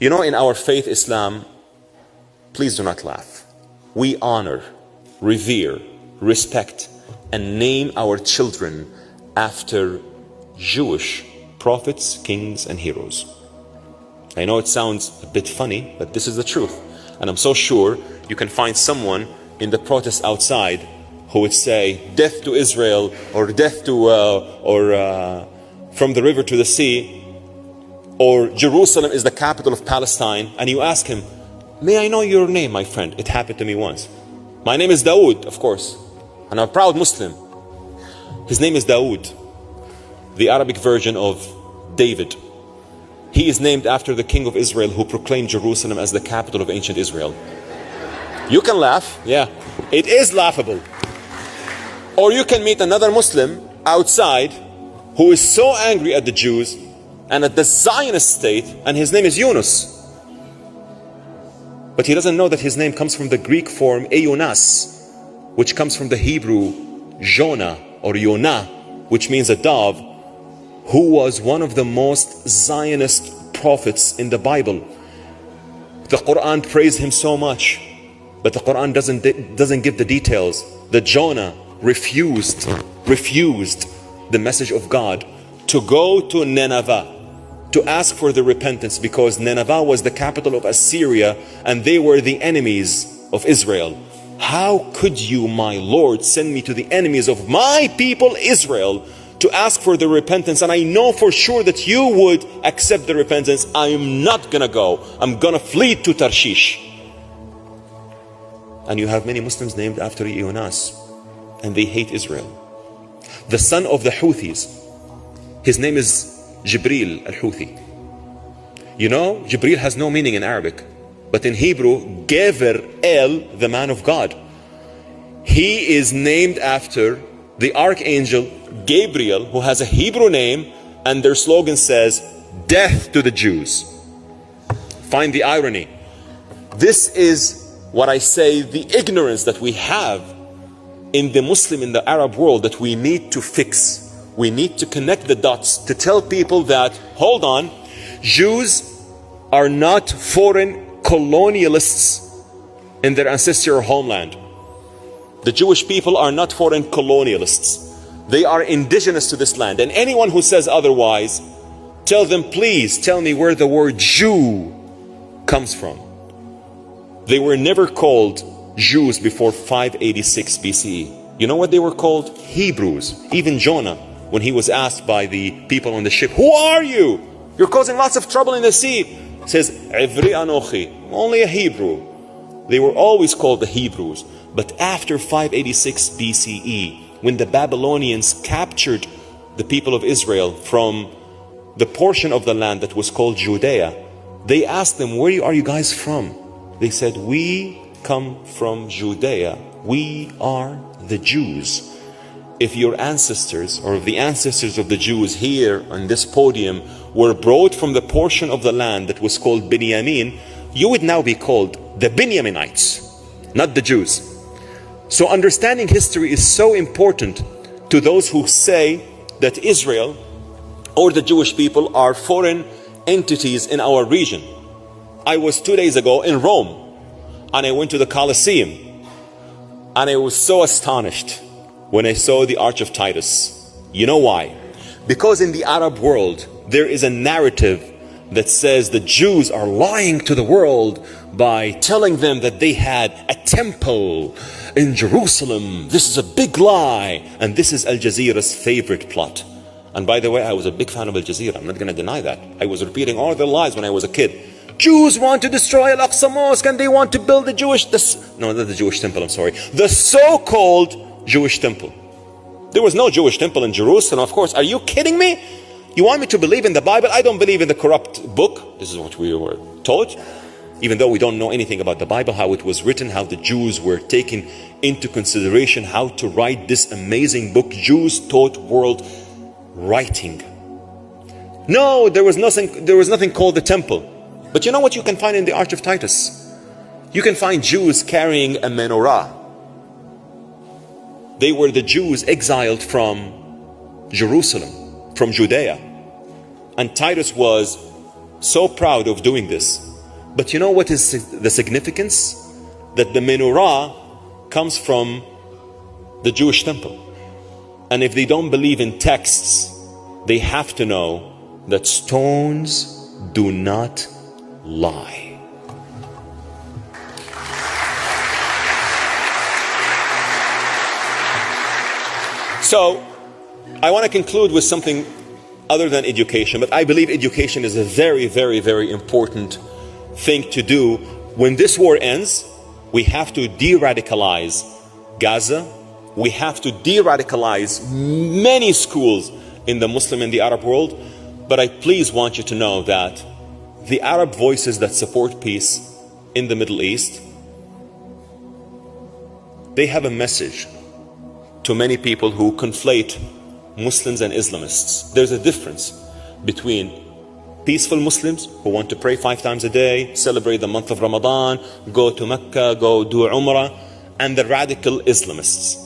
You know, in our faith, Islam, please do not laugh. We honor, revere, respect, and name our children after Jewish prophets, kings, and heroes. I know it sounds a bit funny, but this is the truth. And I'm so sure you can find someone in the protest outside who would say, death to Israel, or death to, from the river to the sea, or Jerusalem is the capital of Palestine. And you ask him, may I know your name, my friend? It happened to me once. My name is Dawood, of course, and I'm a proud Muslim. His name is Dawood, the Arabic version of David. He is named after the king of Israel who proclaimed Jerusalem as the capital of ancient Israel. You can laugh, yeah, it is laughable. Or you can meet another Muslim outside who is so angry at the Jews and at the Zionist state, and his name is Yunus. But he doesn't know that his name comes from the Greek form Eunas, which comes from the Hebrew Jonah or Yonah, which means a dove, who was one of the most Zionist prophets in the Bible. The Quran praised him so much, but the Quran doesn't give the details. The Jonah refused the message of God to go to Nineveh to ask for the repentance, because Nineveh was the capital of Assyria and they were the enemies of Israel. How could you, my Lord, send me to the enemies of my people Israel to ask for the repentance? And I know for sure that you would accept the repentance. I am not gonna go. I'm gonna flee to Tarshish. And you have many Muslims named after Eunas, and they hate Israel. The son of the Houthis, his name is Jibril al-Houthi. You know, Jibril has no meaning in Arabic, but in Hebrew, Gever El, the man of God. He is named after the archangel Gabriel, who has a Hebrew name, and their slogan says, death to the Jews. Find the irony. This is what I say, the ignorance that we have in the Muslim, in the Arab world, that we need to fix. We need to connect the dots to tell people that, hold on, Jews are not foreign colonialists in their ancestral homeland. The Jewish people are not foreign colonialists. They are indigenous to this land. And anyone who says otherwise, tell them, please tell me where the word Jew comes from. They were never called Jews before 586 BCE. You know what they were called? Hebrews. Even Jonah, when he was asked by the people on the ship, who are you? You're causing lots of trouble in the sea. Says, Ivri Anochi, only a Hebrew. They were always called the Hebrews. But after 586 BCE, when the Babylonians captured the people of Israel from the portion of the land that was called Judea, they asked them, where are you guys from? They said, we come from Judea. We are the Jews. If your ancestors, or the ancestors of the Jews here on this podium, were brought from the portion of the land that was called Binyamin, you would now be called the Binyaminites, not the Jews. So understanding history is so important to those who say that Israel or the Jewish people are foreign entities in our region. I was 2 days ago in Rome, and I went to the Colosseum, and I was so astonished when I saw the Arch of Titus. You know why? Because in the Arab world, there is a narrative that says the Jews are lying to the world by telling them that they had a temple in Jerusalem. This is a big lie. And this is Al Jazeera's favorite plot. And by the way, I was a big fan of Al Jazeera. I'm not going to deny that. I was repeating all their lies when I was a kid. Jews want to destroy Al-Aqsa Mosque, and they want to build the Jewish temple, I'm sorry. The so-called Jewish temple. There was no Jewish temple in Jerusalem, of course. Are you kidding me? You want me to believe in the Bible? I don't believe in the corrupt book. This is what we were taught. Even though we don't know anything about the Bible, how it was written, how the Jews were taken into consideration, how to write this amazing book. Jews taught world writing. No, there was nothing called the temple. But you know what you can find in the Arch of Titus? You can find Jews carrying a menorah. They were the Jews exiled from Jerusalem, from Judea. And Titus was so proud of doing this But you know what is the significance? That the menorah comes from the Jewish temple. And if they don't believe in texts, they have to know that stones do not lie. So, I want to conclude with something other than education, but I believe education is a very, very, very important thing to do. When this war ends, we have to de-radicalize Gaza. We have to de-radicalize many schools in the Muslim and the Arab world. But I please want you to know that the Arab voices that support peace in the Middle East, they have a message to many people who conflate Muslims and Islamists. There's a difference between peaceful Muslims who want to pray 5 times a day, celebrate the month of Ramadan, go to Mecca, go do Umrah, and the radical Islamists.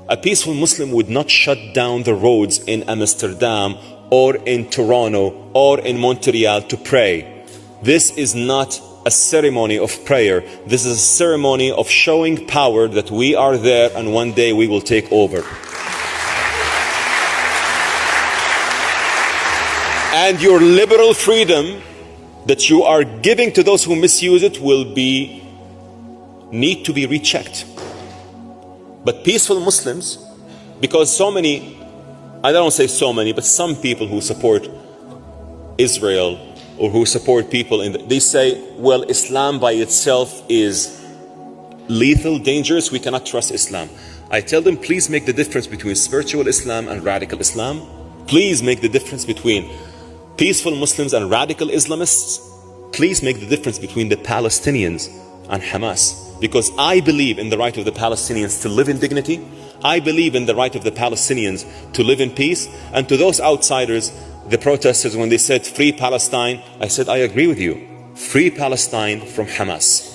A peaceful Muslim would not shut down the roads in Amsterdam or in Toronto or in Montreal to pray. This is not a ceremony of prayer. This is a ceremony of showing power that we are there and one day we will take over. And your liberal freedom that you are giving to those who misuse it will need to be rechecked. But peaceful Muslims, because so many, I don't say so many, but some people who support Israel or who support people they say, well, Islam by itself is lethal, dangerous, we cannot trust Islam. I tell them, please make the difference between spiritual Islam and radical Islam. Please make the difference between peaceful Muslims and radical Islamists. Please make the difference between the Palestinians and Hamas. Because I believe in the right of the Palestinians to live in dignity. I believe in the right of the Palestinians to live in peace. And to those outsiders, the protesters, when they said free Palestine, I said, I agree with you. Free Palestine from Hamas.